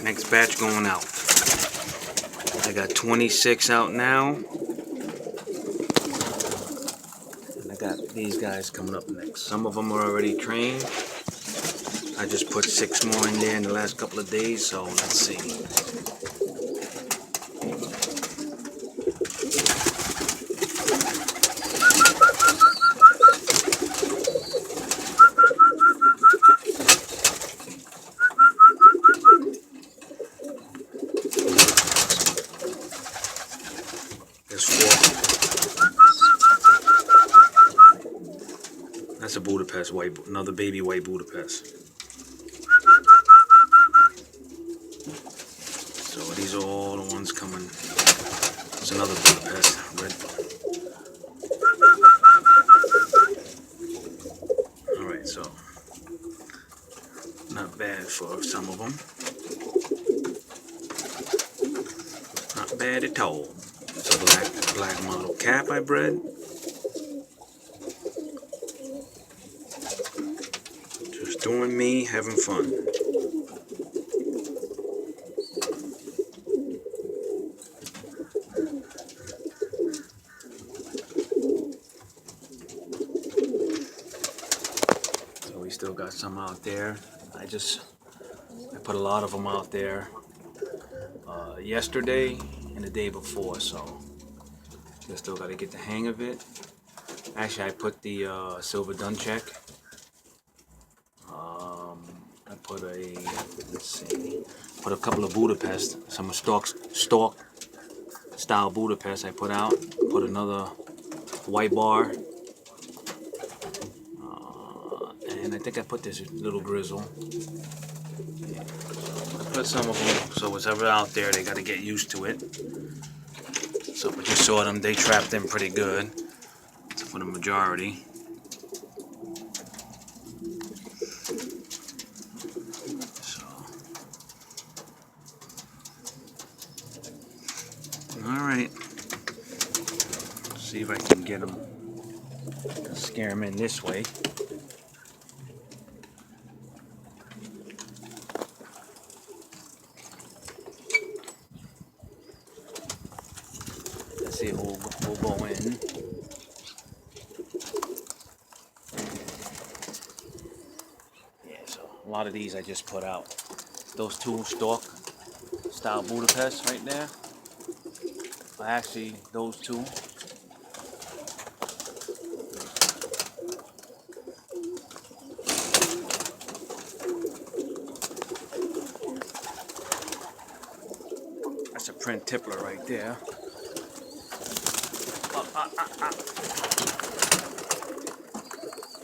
Next batch going out. I got 26 out now. And I got these guys coming up next. Some of them are already trained. I just put 6 more in there in the last couple of days, so let's see. There's 4. That's a Budapest white, another baby white Budapest. So these are all the ones coming. It's another Budapest red. All right, so not bad for some of them. Not bad at all. It's a black model cap I bred. Just doing me, having fun. So we still got some out there. I put a lot of them out there yesterday and the day before, so just still got to get the hang of it. Actually, I put the silver duncheck. I put put a couple of Budapest, some stalk style Budapest I put out. Put another white bar, and I think I put this little grizzle. Yeah. I put some of them, so whatever out there, they got to get used to it. So we just saw them, they trapped them pretty good, for the majority. So, alright. See if I can get them, scare them in this way. Let's see who'll go in. Yeah, so a lot of these I just put out. Those 2 stalk style Budapest right there. Actually, those 2. That's a print tippler right there.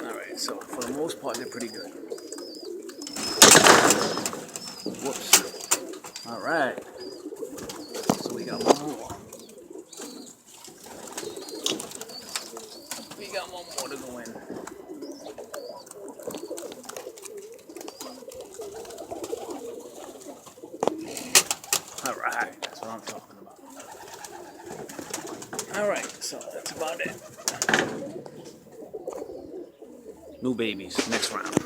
Alright, so for the most part, they're pretty good. Whoops. Alright. So we got one more. We got one more to go in. Alright, that's what I'm talking about. Alright, so that's about it. New babies, next round.